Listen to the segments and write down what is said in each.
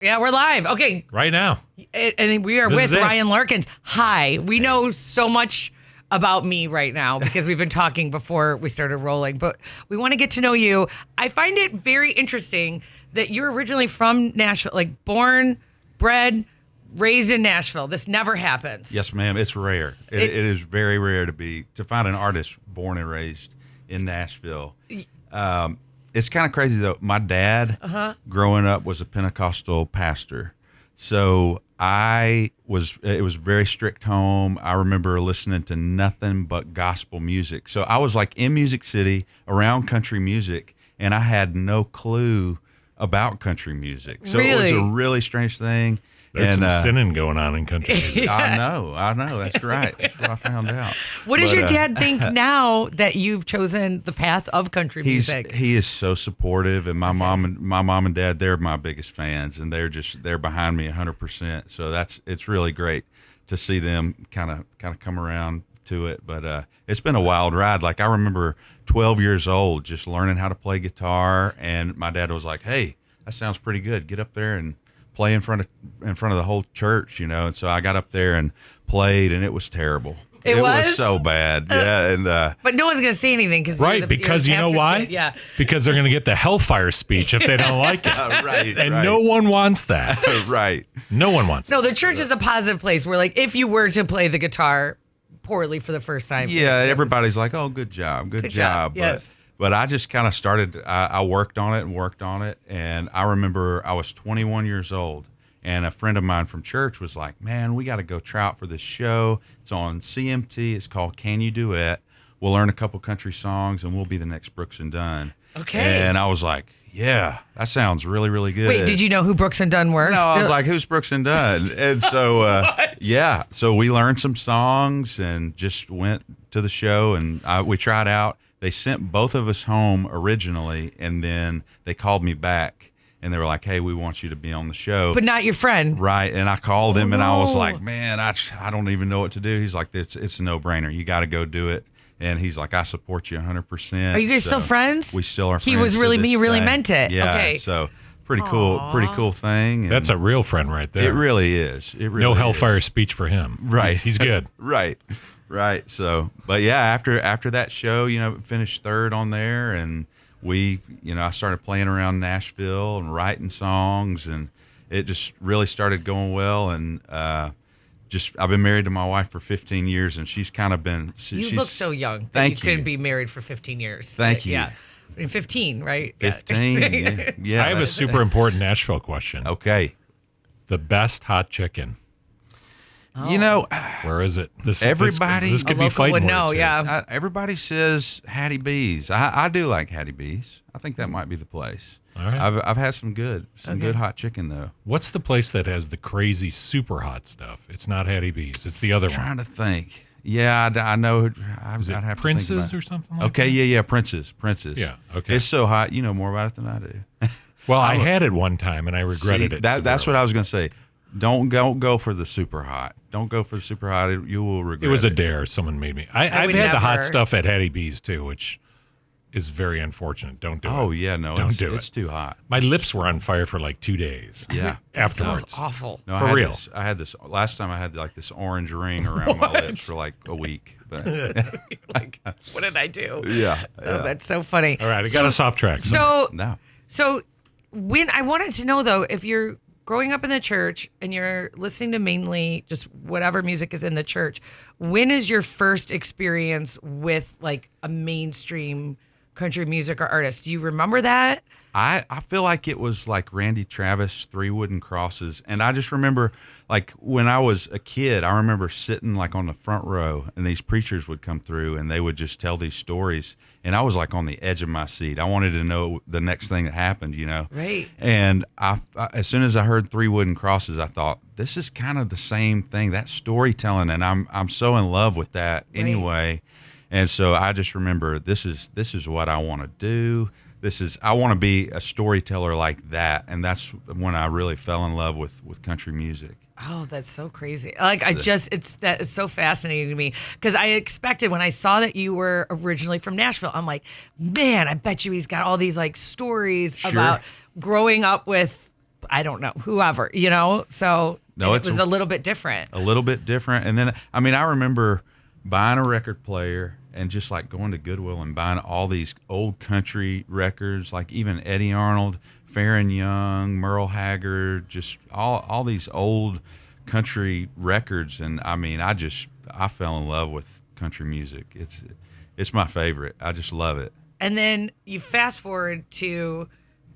Yeah, we're live. Okay. Right now. And we are with Ryan Larkins. Hi. We know so much about me right now because we've been talking before we started rolling, but we want to get to know you. I find it very interesting that you're originally from Nashville, like born, bred, raised in Nashville. This never happens. Yes, ma'am. It's rare. It is very rare to find an artist born and raised in Nashville. It's kind of crazy though. My dad, growing up, was a Pentecostal pastor, so it was a very strict home. I remember listening to nothing but gospel music. So I was like in Music City around country music, and I had no clue about country music. So it was a really strange thing. There's some sinning going on in country music. I know. That's right. That's what I found out. What does your dad think now that you've chosen the path of country music? He is so supportive, and my mom and dad, they're my biggest fans, and they're behind me 100%. So it's really great to see them kind of come around to it. But it's been a wild ride. Like I remember 12 years old, just learning how to play guitar, and my dad was like, "Hey, that sounds pretty good. Get up there and play in front of the whole church," and so I got up there and played, and it was terrible. It was so bad. Yeah, and but no one's gonna say anything because you know why? Yeah, because they're gonna get the hellfire speech if they don't like it. Right, and no one wants that. Right. No one wants. No, the church is a positive place where, like, if you were to play the guitar poorly for the first time, everybody's like, "Oh, good job, good job." Yes. But I just kind of started, I worked on it. And I remember I was 21 years old, and a friend of mine from church was like, "Man, we got to go try out for this show. It's on CMT. It's called Can You Duet? We'll learn a couple country songs, and we'll be the next Brooks and Dunn." Okay. And I was like, "Yeah, that sounds really, really good." Wait, did you know who Brooks and Dunn were? No, I was like, "Who's Brooks and Dunn?" And so, so we learned some songs and just went to the show, and we tried out. They sent both of us home originally, and then they called me back, and they were like, "Hey, we want you to be on the show." But not your friend. Right. And I called him, and I was like, "Man, I don't even know what to do." He's like, it's a no-brainer. You got to go do it. And he's like, "I support you 100%. Are you guys still friends? We still are friends. He really meant it. Yeah. Okay. So pretty cool thing. And that's a real friend right there. It really is. No hellfire speech for him. Right. He's good. Right. So, but yeah, after that show, finished third on there, and I started playing around Nashville and writing songs, and it just really started going well. And I've been married to my wife for 15 years, and she's kind of been. You look so young. Thank you. Couldn't be married for 15 years. Thank you. Yeah. 15, right? 15. Yeah. I have a super important Nashville question. Okay. The best hot chicken. Where is it? This could be fighting words. No, yeah. Everybody says Hattie B's. I do like Hattie B's. I think that might be the place. All right. I've had some good hot chicken though. What's the place that has the crazy super hot stuff? It's not Hattie B's. It's the other one. Trying to think. Yeah, I know. Is it Prince's or something like that? Okay, yeah, Prince's. Yeah, okay. It's so hot. You know more about it than I do. Well, I had it one time, and I regretted it. That's what I was going to say. Don't go for the super hot. Don't go for the super hot. You will regret it. It was a dare. Someone made me. I've had the hot stuff at Hattie B's, too, which is very unfortunate. Don't do it. Oh, yeah, no. Don't do it. It's too hot. My lips were on fire for like 2 days. Yeah. Afterwards. Sounds awful. No, for real. I had this, last time I had like this orange ring around my lips for like a week. But what did I do? Yeah. Oh, that's so funny. All right, I got us off track. So no. When I wanted to know though, if you're growing up in the church and you're listening to mainly just whatever music is in the church, when is your first experience with like a mainstream country music or artist? Do you remember that? I feel like it was like Randy Travis, Three Wooden Crosses. And I just remember like when I was a kid, I remember sitting like on the front row, and these preachers would come through and they would just tell these stories. And I was like on the edge of my seat. I wanted to know the next thing that happened, Right. And I as soon as I heard Three Wooden Crosses, I thought, this is kind of the same thing, that storytelling. And I'm so in love with that anyway. And so I just remember this is what I want to do. I want to be a storyteller like that. And that's when I really fell in love with country music. Oh, that's so crazy. Like that is so fascinating to me because I expected when I saw that you were originally from Nashville, I'm like, man, I bet you he's got all these like stories about growing up with I don't know, whoever, you know? So No, it was a little bit different. A little bit different. And then, I mean, I remember buying a record player and just like going to Goodwill and buying all these old country records, like even Eddie Arnold, Farron Young, Merle Haggard, just all these old country records. And I mean, I fell in love with country music. It's my favorite. I just love it. And then you fast forward to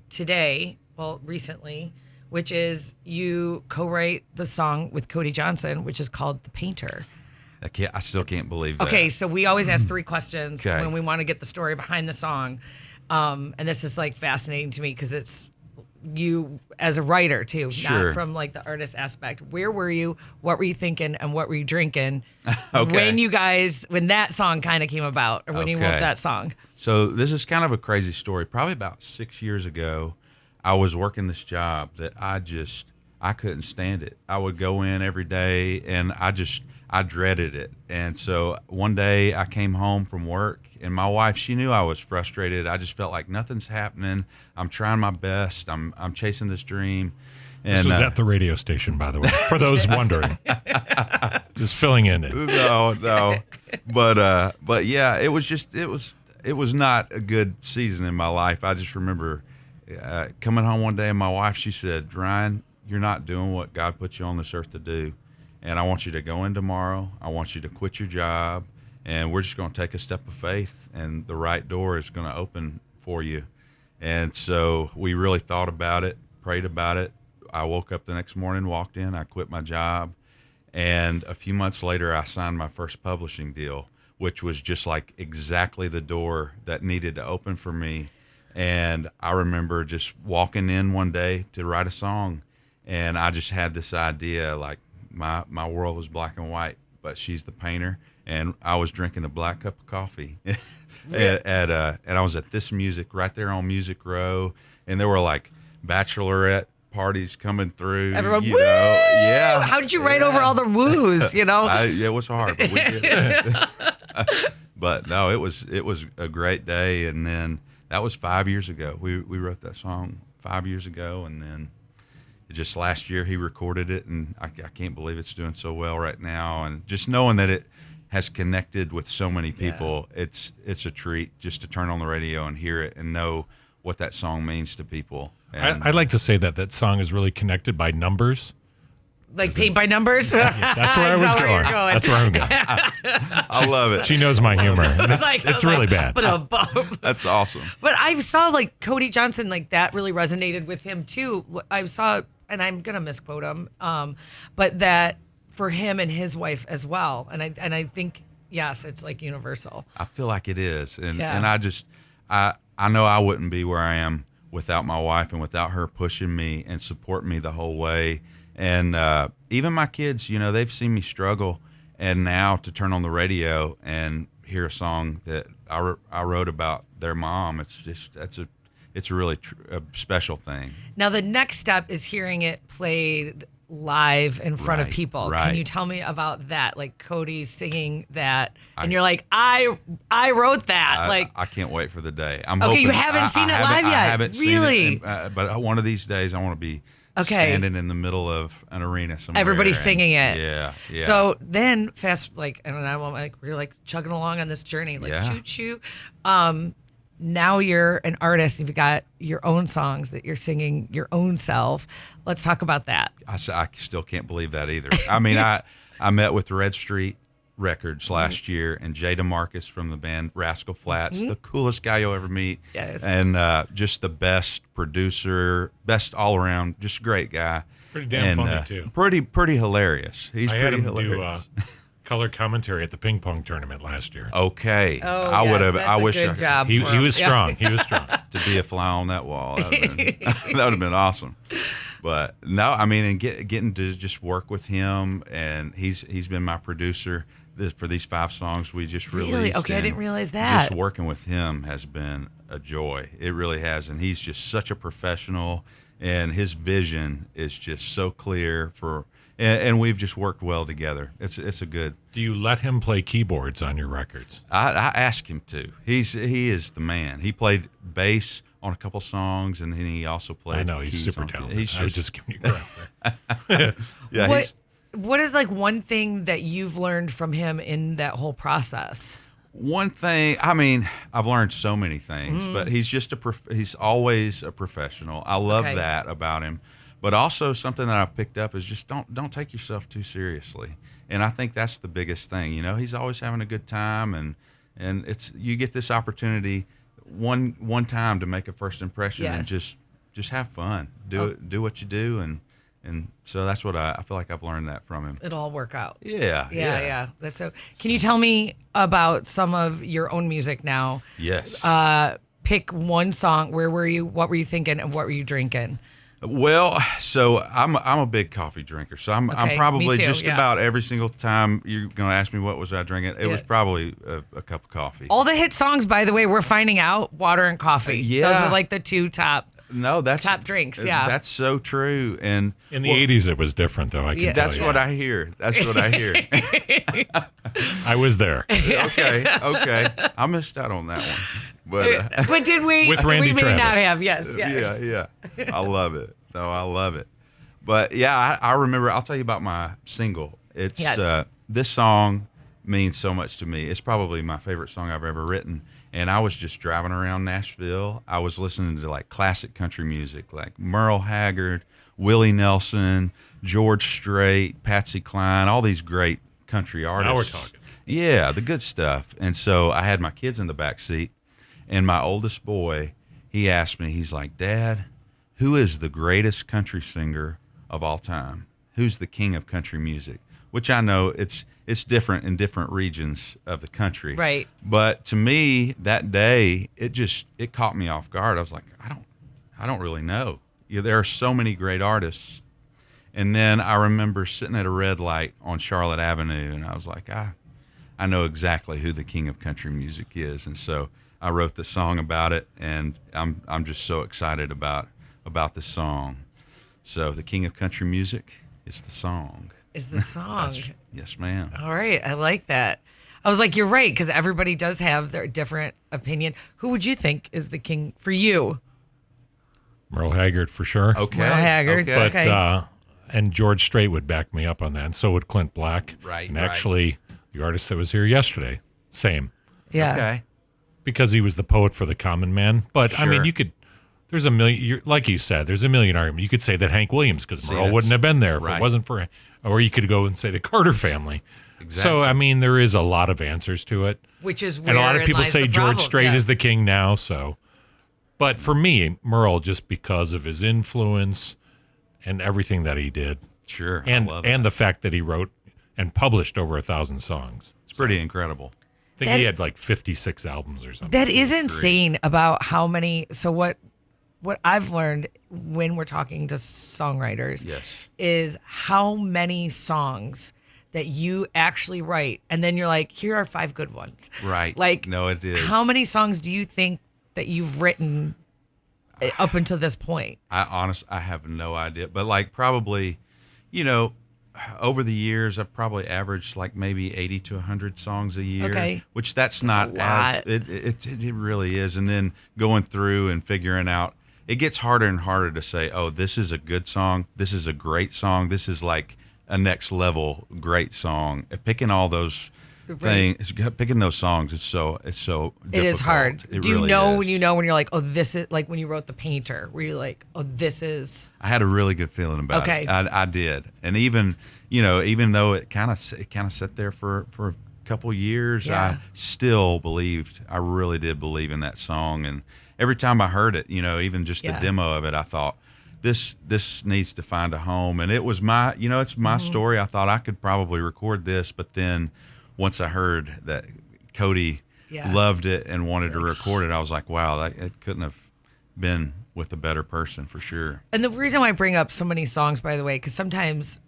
today, well, recently, which is you co-write the song with Cody Johnson, which is called The Painter. I still can't believe that. Okay, so we always ask 3 questions Okay. when we want to get the story behind the song. And this is like fascinating to me because it's you as a writer too, Sure. not from like the artist aspect. Where were you? What were you thinking? And what were you drinking Okay. when that song kind of came about, or when you wrote Okay. that song? So this is kind of a crazy story. Probably about 6 years ago, I was working this job that I couldn't stand it. I would go in every day and I dreaded it. And so one day I came home from work and my wife, she knew I was frustrated. I just felt like nothing's happening. I'm trying my best. I'm chasing this dream. And, This was at the radio station, by the way, for those wondering. Just filling in it. No. But yeah, it was not a good season in my life. I just remember coming home one day and my wife, she said, "Ryan, you're not doing what God put you on this earth to do. And I want you to go in tomorrow. I want you to quit your job. And we're just going to take a step of faith, and the right door is going to open for you." And so we really thought about it, prayed about it. I woke up the next morning, walked in, I quit my job. And a few months later, I signed my first publishing deal, which was just like exactly the door that needed to open for me. And I remember just walking in one day to write a song, and I just had this idea, like my world was black and white, but she's the painter. And I was drinking a black cup of coffee and I was at This Music right there on Music Row, and there were like bachelorette parties coming through. Everyone, you woo! know, yeah. How did you write over all the woos? You know, It was hard, but we did it. But no, it was a great day. And then that was 5 years ago. We wrote that song 5 years ago, and then just last year he recorded it, and I can't believe it's doing so well right now. And just knowing that it has connected with so many people, it's a treat just to turn on the radio and hear it and know what that song means to people. And I'd like to say that song is really connected by numbers. like paint by numbers. That's where I Is was that where going. you're going? That's where I'm going. I love it. She knows my humor. It's really bad. But That's awesome. I saw like Cody Johnson, like that really resonated with him too. I saw, and I'm gonna misquote him, but that for him and his wife as well. And I think yes, it's like universal. I feel like it is, and Yeah. and I know I wouldn't be where I am without my wife and without her pushing me and supporting me the whole way. And even my kids, you know, they've seen me struggle, and now to turn on the radio and hear a song that I wrote about their mom, it's a really a special thing. Now the next step is hearing it played live in front of Right, people. right. Can you tell me about that? Like Cody singing that, and you're like, I wrote that. I can't wait for the day. I'm Okay, hoping, you haven't seen it live yet? I haven't Really? seen it, but one of these days I want to be Okay. standing in the middle of an arena somewhere. Everybody's and- singing it. Yeah. So then and I'm like, we're like chugging along on this journey, like Yeah. choo choo. Now you're an artist. You've got your own songs that you're singing your own self. Let's talk about that. I still can't believe that either. I mean, I met with Red Street Records last year, and Jay DeMarcus from the band Rascal Flatts, the coolest guy you'll ever meet. Yes. And just the best producer, best all around, just a great guy. Pretty damn And, funny, too. Pretty hilarious. He's I had pretty him do hilarious. color commentary at the ping pong tournament last year. Okay. Oh, I would have. that's I a wish good job. He for him. was Yeah. strong. He was strong. to be a fly on that wall. That would have been awesome. But no, I mean, and getting to just work with him, and he's been my producer for these 5 songs we just released. Really? Okay, I and didn't realize that. Just working with him has been a joy. It really has, and he's just such a professional, and his vision is just so clear and we've just worked well together. It's a good. Do you let him play keyboards on your records? I asked him to. He is the man. He played bass on a couple songs, and then he also played. I know he's keys super on talented. I was just giving you crap there. Yeah. What is like one thing that you've learned from him in that whole process? One thing, I mean, I've learned so many things, but he's just he's always a professional. I love that about him. But also something that I've picked up is just don't take yourself too seriously. And I think that's the biggest thing. You know, he's always having a good time, and you get this opportunity one time to make a first impression and just have fun. Do what you do, and so that's what I feel like I've learned that from him. It'll all work out. Yeah. That's so. Can you tell me about some of your own music now? Yes. Pick one song. Where were you? What were you thinking? And what were you drinking? Well, so I'm a big coffee drinker. So I'm probably just about every single time you're going to ask me what was I drinking, it was probably a cup of coffee. All the hit songs, by the way, we're finding out, water and coffee. Those are like the two top. No, that's top drinks. Yeah, that's so true. And in the 80s, it was different, though. I can tell that's you. what I hear. That's what I hear. I was there. Okay. I missed out on that one, but did we? With Randy we may Travis. not have. Yes. Yeah. I love it. No, I love it. But yeah, I remember. I'll tell you about my single. It's this song means so much to me. It's probably my favorite song I've ever written. And I was just driving around Nashville. I was listening to like classic country music, like Merle Haggard, Willie Nelson, George Strait, Patsy Cline, all these great country artists. Now we're talking. Yeah, the good stuff. And so I had my kids in the back seat, and my oldest boy, he asked me, he's like, "Dad, who is the greatest country singer of all time? Who's the king of country music?" Which I know it's different in different regions of the country. Right. But to me, that day, it caught me off guard. I was like, I don't really know. There are so many great artists. And then I remember sitting at a red light on Charlotte Avenue, and I was like, I know exactly who the king of country music is. And so I wrote the song about it, and I'm just so excited about the song. So the king of country music is the song. Is the song. Yes, ma'am. All right. I like that. I was like, you're right, because everybody does have their different opinion. Who would you think is the king for you? Merle Haggard, for sure. Okay. Merle Haggard. Okay. But, and George Strait would back me up on that, and so would Clint Black. Right. And actually, the artist that was here yesterday, same. Yeah. Okay. Because he was the poet for the common man. But, Sure. I mean, there's a million, like you said, there's a million arguments. You could say that Hank Williams, because Merle wouldn't have been there if it wasn't for, or you could go and say the Carter family. Exactly. So, I mean, there is a lot of answers to it. Which is where and a lot of people lies say the George problem. Strait is the king now. So, but for me, Merle, just because of his influence and everything that he did, Sure. and I love the fact that he wrote and published over 1,000 songs. It's pretty incredible. I think he had like 56 albums or something. That is insane about how many. So what I've learned when we're talking to songwriters is how many songs that you actually write, and then you're like, here are 5 good ones. Right. Like, no, it is. How many songs do you think that you've written up until this point? I have no idea, but like probably, over the years, I've probably averaged like maybe 80 to 100 songs a year. Okay. Which that's not a lot. it really is. And then going through and figuring out, it gets harder and harder to say, oh, this is a good song. This is a great song. This is like a next level great song. Picking all those things, picking those songs, it's so difficult. It is hard. Do you know when when you're like, oh, this is like when you wrote The Painter, where you're like, oh, this is. I had a really good feeling about it. I did, and even though it kind of sat there for a couple years, I still believed. I really did believe in that song, and every time I heard it, even just the demo of it, I thought, this needs to find a home. And it was it's my story. I thought I could probably record this, but then once I heard that Cody loved it and wanted to record it, I was like, wow, it couldn't have been with a better person for sure. And the reason why I bring up so many songs, by the way, because sometimes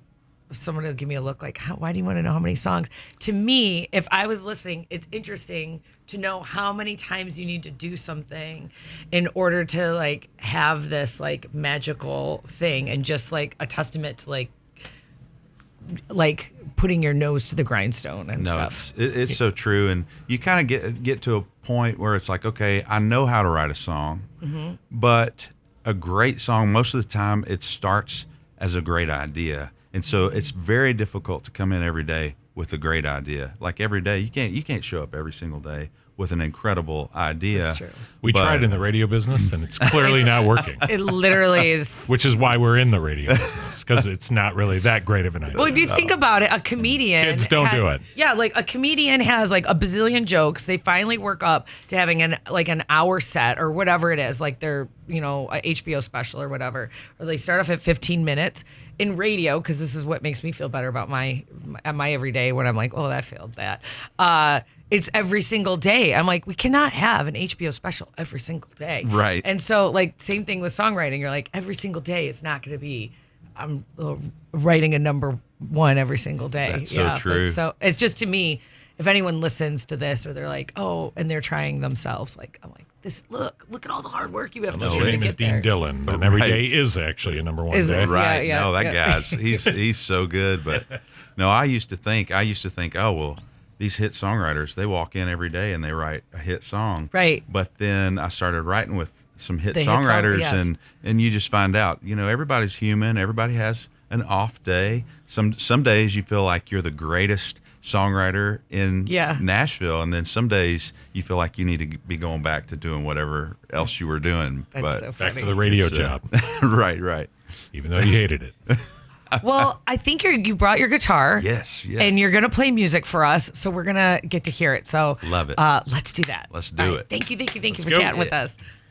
someone will give me a look like, why do you want to know how many songs? To me, if I was listening, it's interesting to know how many times you need to do something in order to like have this like magical thing, and just like a testament to like like putting your nose to the grindstone and No, stuff. it's so true. And you kind of get to a point where it's like, okay, I know how to write a song, but a great song, most of the time it starts as a great idea. And so it's very difficult to come in every day with a great idea. Like every day, you can't show up every single day with an incredible idea. That's true. We tried in the radio business, and it's clearly not working. It literally is. Which is why we're in the radio business, because it's not really that great of an idea. Well, if you think about it, a comedian. Kids don't do it. Yeah, like a comedian has like a bazillion jokes. They finally work up to having an hour set or whatever it is, like their a HBO special or whatever. Or they start off at 15 minutes in radio, because this is what makes me feel better about my everyday when I'm like, oh, that failed that. It's every single day. I'm like, we cannot have an HBO special every single day. Right. And so, like, same thing with songwriting. You're like, every single day it's not going to be, I'm writing a number one every single day. That's so true. So it's just, to me, if anyone listens to this or they're like, oh, and they're trying themselves, like, I'm like, look at all the hard work you have to Unless do your to name is get Dean there. Dillon, then every day is actually a number one Is day. it? Right. Yeah, No, that yeah. guy's he's so good. But no, I used to think, oh well, these hit songwriters, they walk in every day and they write a hit song. Right. But then I started writing with some hit The hit song, songwriters, yes. and you just find out, everybody's human. Everybody has an off day. Some days you feel like you're the greatest songwriter in Nashville, and then some days you feel like you need to be going back to doing whatever else you were doing. That's but so funny. Back to the radio job, right. even though you hated it. Well, I think you brought your guitar. Yes. And you're going to play music for us, so we're going to get to hear it. So Love it. Let's do that. Let's do All right. it. Thank you for go. chatting with us.